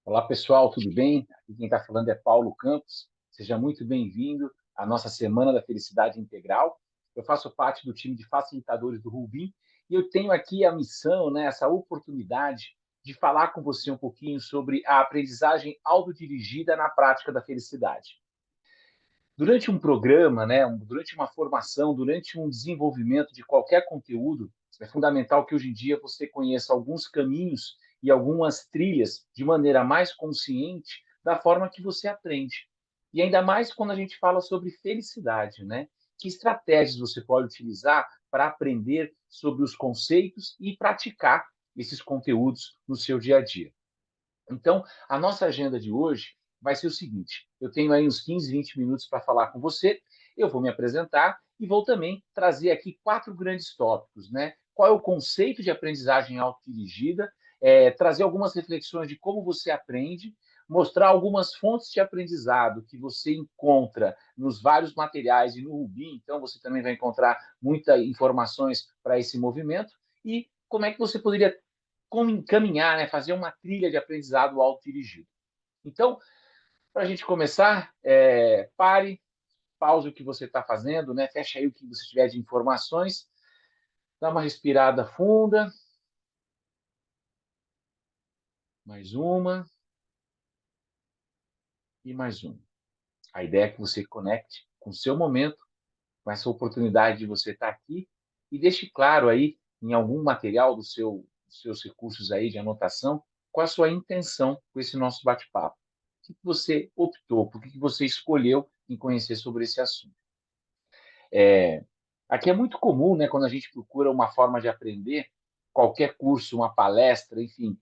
Olá, pessoal, tudo bem? Aqui quem está falando é Paulo Campos. Seja muito bem-vindo à nossa Semana da Felicidade Integral. Eu faço parte do time de facilitadores do Rubim e eu tenho aqui a missão, né, essa oportunidade de falar com você um pouquinho sobre a aprendizagem autodirigida na prática da felicidade. Durante um programa, né, durante uma formação, durante um desenvolvimento de qualquer conteúdo, é fundamental que hoje em dia você conheça alguns caminhos e algumas trilhas de maneira mais consciente da forma que você aprende. E ainda mais quando a gente fala sobre felicidade, né? Que estratégias você pode utilizar para aprender sobre os conceitos e praticar esses conteúdos no seu dia a dia. Então, a nossa agenda de hoje vai ser o seguinte: eu tenho aí uns 15, 20 minutos para falar com você, eu vou me apresentar e vou também trazer aqui quatro grandes tópicos, né? Qual é o conceito de aprendizagem autodirigida, trazer algumas reflexões de como você aprende, mostrar algumas fontes de aprendizado que você encontra nos vários materiais e no Rubim, então você também vai encontrar muitas informações para esse movimento, e como é que você poderia como encaminhar, né, fazer uma trilha de aprendizado autodirigido. Então, para a gente começar, pare, pause o que você está fazendo, né, feche aí o que você tiver de informações, dá uma respirada funda, mais uma e mais uma. A ideia é que você conecte com o seu momento, com essa oportunidade de você estar aqui e deixe claro aí em algum material dos seus recursos aí de anotação qual a sua intenção com esse nosso bate-papo. O que você optou, por que você escolheu em conhecer sobre esse assunto. É, aqui é muito comum, né, quando a gente procura uma forma de aprender, qualquer curso, uma palestra, enfim,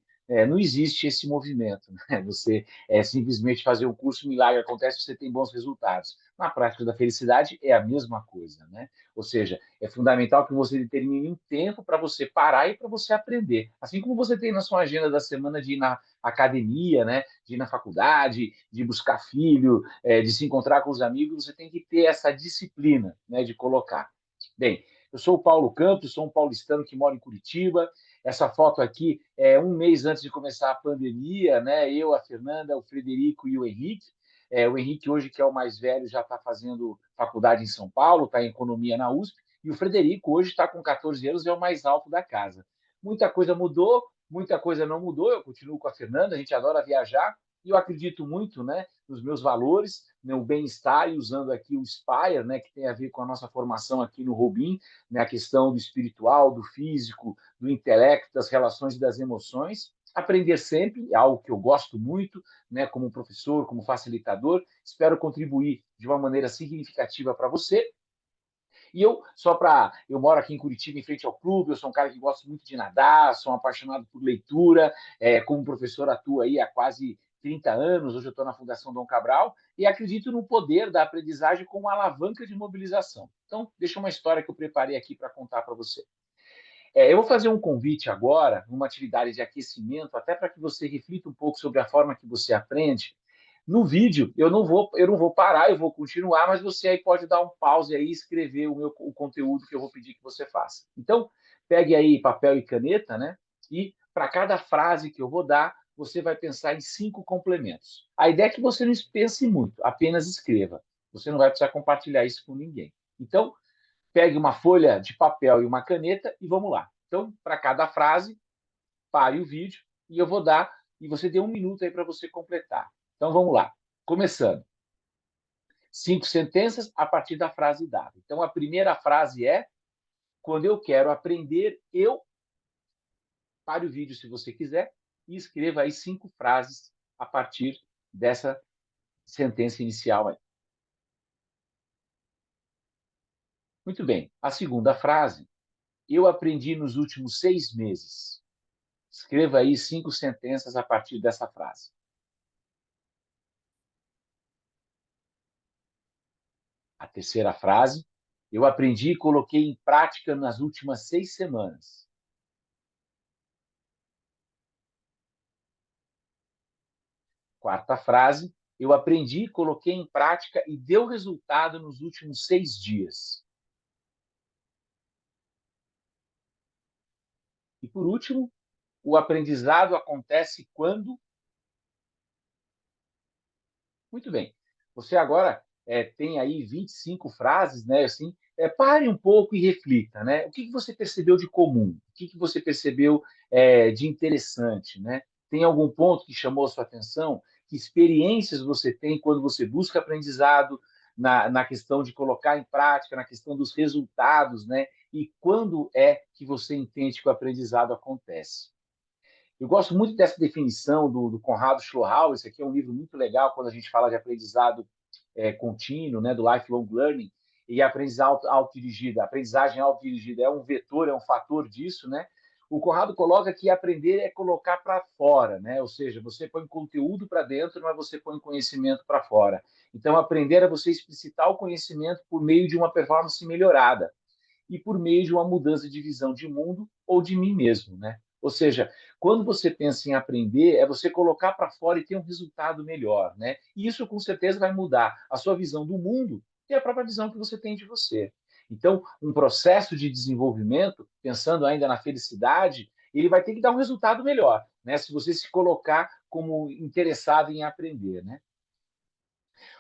não existe esse movimento. Né? Você simplesmente fazer um curso, um milagre acontece, você tem bons resultados. Na prática da felicidade é a mesma coisa, né? Ou seja, é fundamental que você determine um tempo para você parar e para você aprender. Assim como você tem na sua agenda da semana de ir na academia, né? De ir na faculdade, de buscar filho, de se encontrar com os amigos, você tem que ter essa disciplina, né, de colocar. Bem, eu sou o Paulo Campos, sou um paulistano que mora em Curitiba. Essa foto aqui é um mês antes de começar a pandemia, né? Eu, a Fernanda, o Frederico e o Henrique. O Henrique, hoje, que é o mais velho, já está fazendo faculdade em São Paulo, está em economia na USP, e o Frederico, hoje, está com 14 anos, é o mais alto da casa. Muita coisa mudou, muita coisa não mudou. Eu continuo com a Fernanda, a gente adora viajar, e eu acredito muito, né, nos meus valores, no bem-estar, e usando aqui o Spire, né, que tem a ver com a nossa formação aqui no Rubim, né, a questão do espiritual, do físico, do intelecto, das relações e das emoções. Aprender sempre é algo que eu gosto muito, né, como professor, como facilitador. Espero contribuir de uma maneira significativa para você. E eu, eu moro aqui em Curitiba, em frente ao clube, eu sou um cara que gosta muito de nadar, sou um apaixonado por leitura, como professor atuo aí há quase 30 anos, hoje eu estou na Fundação Dom Cabral, e acredito no poder da aprendizagem como alavanca de mobilização. Então, deixa uma história que eu preparei aqui para contar para você. Eu vou fazer um convite agora, numa atividade de aquecimento, até para que você reflita um pouco sobre a forma que você aprende. No vídeo, eu não vou parar, eu vou continuar, mas você aí pode dar um pause aí e escrever o conteúdo que eu vou pedir que você faça. Então, pegue aí papel e caneta, né? E para cada frase que eu vou dar, você vai pensar em 5 complementos. A ideia é que você não pense muito, apenas escreva. Você não vai precisar compartilhar isso com ninguém. Então, pegue uma folha de papel e uma caneta e vamos lá. Então, para cada frase, pare o vídeo e eu vou dar, e você tem um minuto aí para você completar. Então, vamos lá. Começando. 5 sentenças a partir da frase dada. Então, a primeira frase é: quando eu quero aprender, eu. Pare o vídeo se você quiser e escreva aí 5 frases a partir dessa sentença inicial aí. Muito bem. A segunda frase: eu aprendi nos últimos 6 meses. Escreva aí 5 sentenças a partir dessa frase. A terceira frase: eu aprendi e coloquei em prática nas últimas 6 semanas. Quarta frase: eu aprendi, coloquei em prática e deu resultado nos últimos 6 dias. E por último, o aprendizado acontece quando. Muito bem. Você agora tem aí 25 frases, né? Assim, pare um pouco e reflita, né? O que que você percebeu de comum? O que que você percebeu de interessante, né? Tem algum ponto que chamou a sua atenção? Que experiências você tem quando você busca aprendizado na questão de colocar em prática, na questão dos resultados, né? E quando é que você entende que o aprendizado acontece? Eu gosto muito dessa definição do Conrado Schlohauer. Esse aqui é um livro muito legal quando a gente fala de aprendizado contínuo, né, do lifelong learning, e a aprendizagem autodirigida. A aprendizagem autodirigida é um vetor, é um fator disso, né? O Conrado coloca que aprender é colocar para fora, né? Ou seja, você põe conteúdo para dentro, mas você põe conhecimento para fora. Então, aprender é você explicitar o conhecimento por meio de uma performance melhorada e por meio de uma mudança de visão de mundo ou de mim mesmo, né? Ou seja, quando você pensa em aprender, é você colocar para fora e ter um resultado melhor, né? E isso com certeza vai mudar a sua visão do mundo e a própria visão que você tem de você. Então, um processo de desenvolvimento, pensando ainda na felicidade, ele vai ter que dar um resultado melhor, né? Se você se colocar como interessado em aprender, né?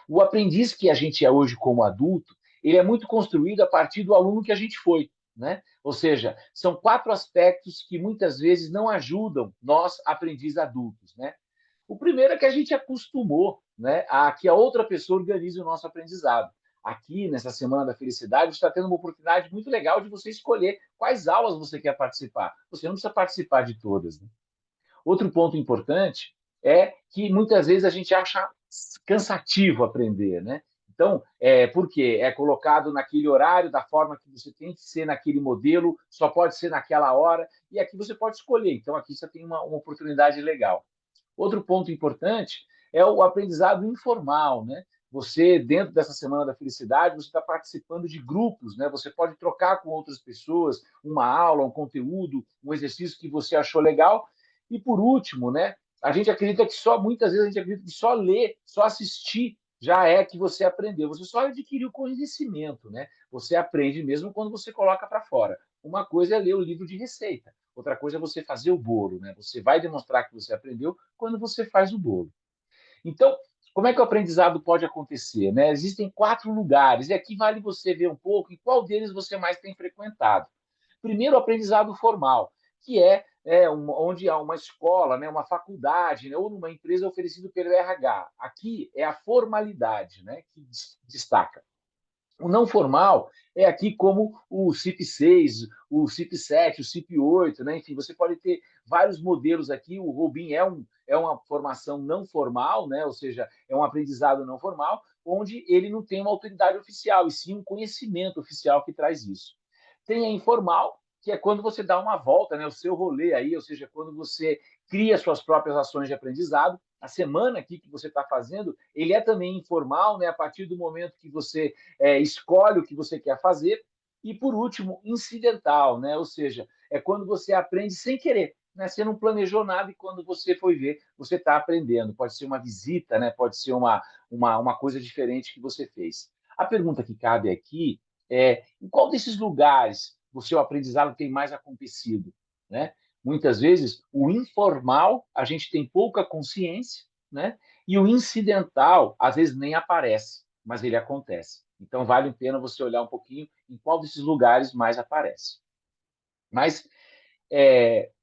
O aprendiz que a gente é hoje como adulto, ele é muito construído a partir do aluno que a gente foi, né? Ou seja, são quatro aspectos que muitas vezes não ajudam nós, aprendizes adultos, né? O primeiro é que a gente acostumou, né, a que a outra pessoa organize o nosso aprendizado. Aqui, nessa Semana da Felicidade, está tendo uma oportunidade muito legal de você escolher quais aulas você quer participar. Você não precisa participar de todas, né? Outro ponto importante é que muitas vezes a gente acha cansativo aprender, né? Então, por quê? É colocado naquele horário, da forma que você tem que ser naquele modelo, só pode ser naquela hora, e aqui você pode escolher. Então, aqui você tem uma oportunidade legal. Outro ponto importante é o aprendizado informal, né? Você, dentro dessa Semana da Felicidade, você está participando de grupos, né? Você pode trocar com outras pessoas uma aula, um conteúdo, um exercício que você achou legal. E por último, né? A gente acredita que muitas vezes a gente acredita que só ler, só assistir já é que você aprendeu. Você só adquiriu conhecimento, né? Você aprende mesmo quando você coloca para fora. Uma coisa é ler o livro de receita, outra coisa é você fazer o bolo, né? Você vai demonstrar que você aprendeu quando você faz o bolo. Então, como é que o aprendizado pode acontecer, né? Existem quatro lugares, e aqui vale você ver um pouco em qual deles você mais tem frequentado. Primeiro, o aprendizado formal, que onde há uma escola, né, uma faculdade, né, ou numa empresa oferecido pelo RH. Aqui é a formalidade, né, que destaca. O não formal é aqui como o CIP 6, o CIP 7, o CIP 8, né? Enfim, você pode ter vários modelos aqui. O Rubin é uma formação não formal, né? Ou seja, é um aprendizado não formal, onde ele não tem uma autoridade oficial, e sim um conhecimento oficial que traz isso. Tem a informal, que é quando você dá uma volta, né? O seu rolê aí, ou seja, quando você cria suas próprias ações de aprendizado. A semana aqui que você está fazendo, ele é também informal, né? A partir do momento que você escolhe o que você quer fazer. E, por último, incidental, né? Ou seja, é quando você aprende sem querer. Né? Você não planejou nada e quando você foi ver, você está aprendendo. Pode ser uma visita, né? Pode ser uma coisa diferente que você fez. A pergunta que cabe aqui é: em qual desses lugares o seu aprendizado tem mais acontecido? Né? Muitas vezes, o informal, a gente tem pouca consciência, né? E o incidental, às vezes, nem aparece, mas ele acontece. Então, vale a pena você olhar um pouquinho em qual desses lugares mais aparece. Mas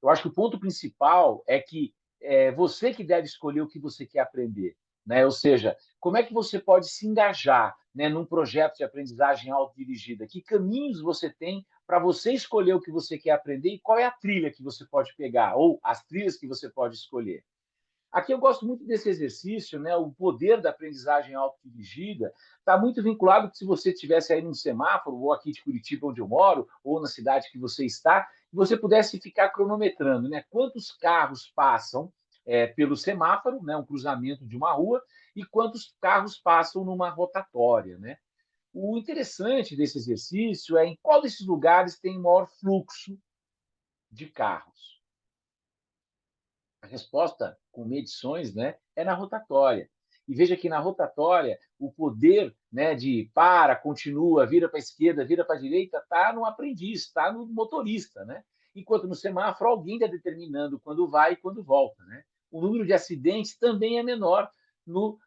eu acho que o ponto principal é que é você que deve escolher o que você quer aprender. Né? Ou seja, como é que você pode se engajar, né, num projeto de aprendizagem autodirigida? Que caminhos você tem para você escolher o que você quer aprender e qual é a trilha que você pode pegar, ou as trilhas que você pode escolher? Aqui eu gosto muito desse exercício, né? O poder da aprendizagem autodirigida está muito vinculado que se você estivesse aí num semáforo, ou aqui de Curitiba, onde eu moro, ou na cidade que você está, que você pudesse ficar cronometrando, né? Quantos carros passam pelo semáforo, né? Um cruzamento de uma rua, e quantos carros passam numa rotatória, né? O interessante desse exercício é em qual desses lugares tem maior fluxo de carros. A resposta, com medições, né, é na rotatória. E veja que na rotatória, o poder, né, de para, continua, vira para a esquerda, vira para a direita, está no aprendiz, está no motorista. Né? Enquanto no semáforo, alguém está determinando quando vai e quando volta. Né? O número de acidentes também é menor,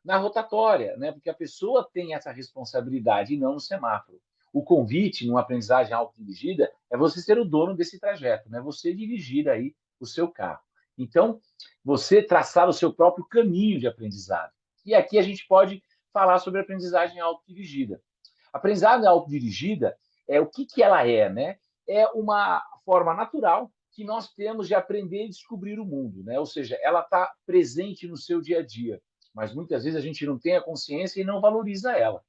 na rotatória, né? Porque a pessoa tem essa responsabilidade e não no semáforo. O convite, numa aprendizagem autodirigida, é você ser o dono desse trajeto, né? Você dirigir aí o seu carro. Então, você traçar o seu próprio caminho de aprendizado. E aqui a gente pode falar sobre aprendizagem autodirigida. A aprendizagem autodirigida é o que ela é, né? É uma forma natural que nós temos de aprender e descobrir o mundo, né? Ou seja, ela está presente no seu dia a dia, mas muitas vezes a gente não tem a consciência e não valoriza ela.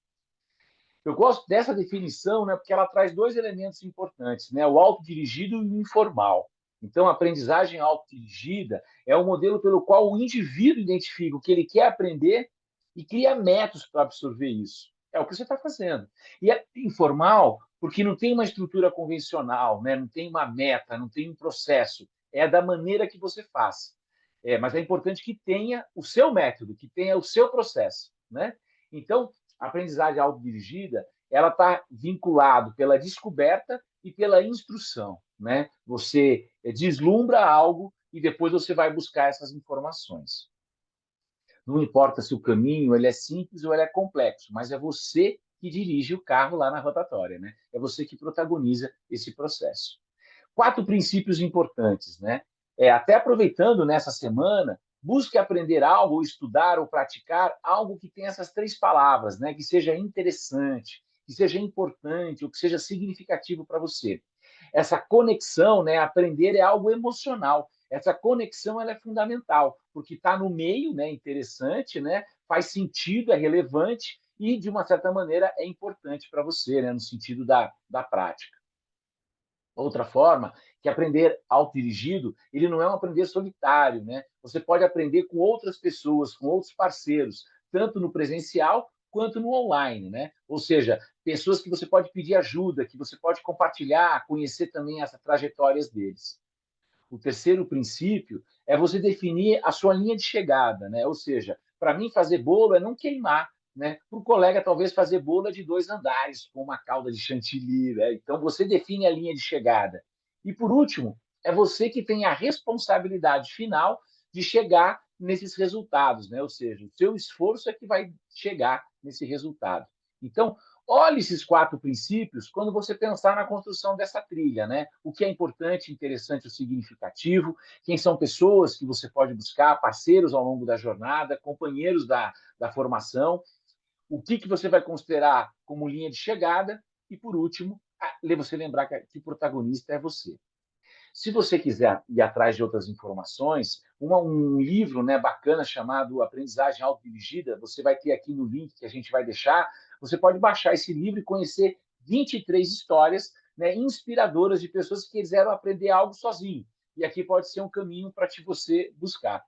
Eu gosto dessa definição, né, porque ela traz dois elementos importantes, né, o autodirigido e o informal. Então, a aprendizagem autodirigida é o modelo pelo qual o indivíduo identifica o que ele quer aprender e cria métodos para absorver isso. É o que você está fazendo. E é informal porque não tem uma estrutura convencional, né? Não tem uma meta, não tem um processo. É da maneira que você faz. Mas é importante que tenha o seu método, que tenha o seu processo. Né? Então, a aprendizagem autodirigida ela está vinculado pela descoberta e pela instrução, né? Você deslumbra algo e depois você vai buscar essas informações. Não importa se o caminho ele é simples ou ele é complexo, mas é você que dirige o carro lá na rotatória, né? É você que protagoniza esse processo. 4 princípios importantes, né? Até aproveitando nessa semana, busque aprender algo, ou estudar, ou praticar algo que tenha essas 3 palavras, né? Que seja interessante, que seja importante, ou que seja significativo para você. Essa conexão, né? Aprender é algo emocional. Essa conexão ela é fundamental, porque está no meio, né? Interessante, né? Faz sentido, é relevante e, de uma certa maneira, é importante para você, né? No sentido da prática. Outra forma, que aprender autodirigido, ele não é um aprender solitário, né? Você pode aprender com outras pessoas, com outros parceiros, tanto no presencial quanto no online, né? Ou seja, pessoas que você pode pedir ajuda, que você pode compartilhar, conhecer também as trajetórias deles. O terceiro princípio é você definir a sua linha de chegada, né? Ou seja, para mim fazer bolo é não queimar, né? Para o colega talvez fazer bolo é de 2 andares com uma calda de chantilly, né? Então você define a linha de chegada. E por último, é você que tem a responsabilidade final de chegar nesses resultados, né? Ou seja, o seu esforço é que vai chegar nesse resultado. Então, olhe esses 4 princípios quando você pensar na construção dessa trilha, né? O que é importante, interessante ou significativo, quem são pessoas que você pode buscar, parceiros ao longo da jornada, companheiros da formação, o que você vai considerar como linha de chegada e, por último, você lembrar que o protagonista é você. Se você quiser ir atrás de outras informações, um livro, né, bacana chamado Aprendizagem Autodirigida, você vai ter aqui no link que a gente vai deixar. Você pode baixar esse livro e conhecer 23 histórias, né, inspiradoras de pessoas que quiseram aprender algo sozinho. E aqui pode ser um caminho para você buscar.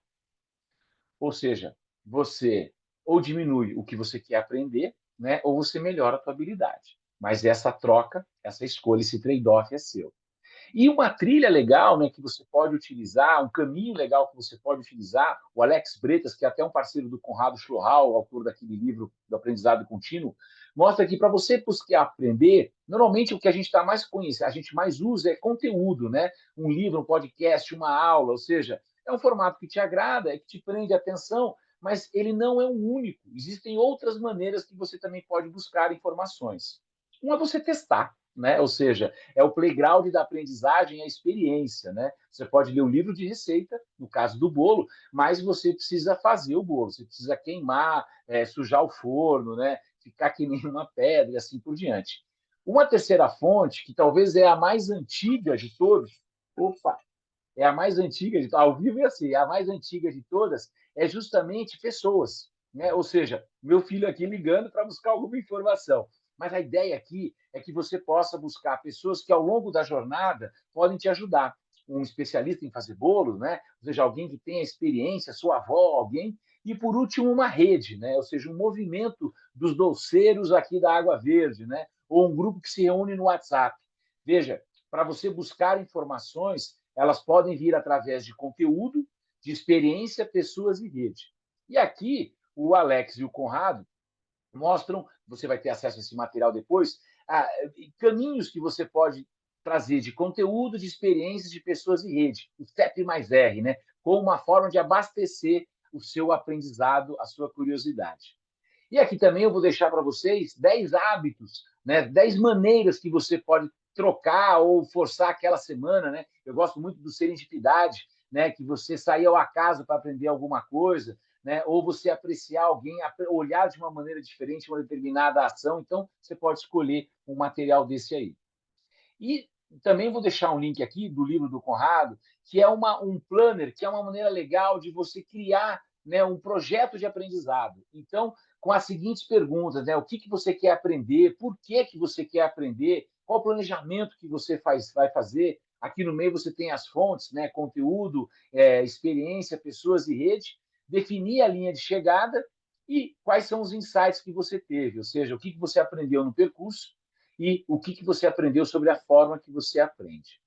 Ou seja, você ou diminui o que você quer aprender, né, ou você melhora a sua habilidade. Mas essa troca, essa escolha, esse trade-off é seu. E uma trilha legal, né, que você pode utilizar, um caminho legal que você pode utilizar, o Alex Bretas, que é até um parceiro do Conrado Schlohau, autor daquele livro do Aprendizado Contínuo, mostra que para você buscar aprender, normalmente o que a gente está mais conhecendo, a gente mais usa é conteúdo, né? Um livro, um podcast, uma aula, ou seja, é um formato que te agrada, que te prende a atenção, mas ele não é o único. Existem outras maneiras que você também pode buscar informações. Uma é você testar, né? Ou seja, é o playground da aprendizagem, a experiência, né? Você pode ler um livro de receita, no caso do bolo, mas você precisa fazer o bolo, você precisa queimar, sujar o forno, né? Ficar que nem uma pedra e assim por diante. Uma terceira fonte, que talvez é a mais antiga de todos, opa, é a mais antiga de ao vivo é assim, a mais antiga de todas é justamente pessoas, né? Ou seja, meu filho aqui ligando para buscar alguma informação. Mas a ideia aqui é que você possa buscar pessoas que ao longo da jornada podem te ajudar. Um especialista em fazer bolos, né? Ou seja, alguém que tenha experiência, sua avó, alguém. E por último, uma rede, né? Ou seja, um movimento dos doceiros aqui da Água Verde, né? Ou um grupo que se reúne no WhatsApp. Veja, para você buscar informações, elas podem vir através de conteúdo, de experiência, pessoas e rede. E aqui, o Alex e o Conrado mostram, você vai ter acesso a esse material depois, caminhos que você pode trazer de conteúdo, de experiências, de pessoas e rede, o CEP mais R, né? Como uma forma de abastecer o seu aprendizado, a sua curiosidade. E aqui também eu vou deixar para vocês 10 hábitos, né? 10 maneiras que você pode trocar ou forçar aquela semana, né? Eu gosto muito do serendipidade, né? Que você sair ao acaso para aprender alguma coisa, né? Ou você apreciar alguém, olhar de uma maneira diferente uma determinada ação. Então, você pode escolher um material desse aí. E também vou deixar um link aqui do livro do Conrado, que é um planner, que é uma maneira legal de você criar, né, um projeto de aprendizado. Então, com as seguintes perguntas, né? O que você quer aprender? Por que você quer aprender? Qual o planejamento que você vai fazer? Aqui no meio você tem as fontes, né? Conteúdo, experiência, pessoas e rede. Definir a linha de chegada e quais são os insights que você teve, ou seja, o que você aprendeu no percurso e o que você aprendeu sobre a forma que você aprende.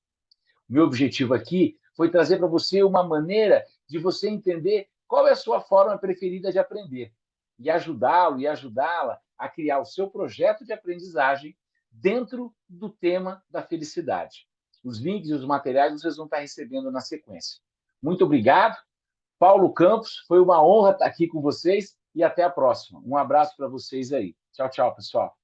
O meu objetivo aqui foi trazer para você uma maneira de você entender qual é a sua forma preferida de aprender e ajudá-lo e ajudá-la a criar o seu projeto de aprendizagem dentro do tema da felicidade. Os links e os materiais vocês vão estar recebendo na sequência. Muito obrigado. Paulo Campos, foi uma honra estar aqui com vocês e até a próxima. Um abraço para vocês aí. Tchau, tchau, pessoal.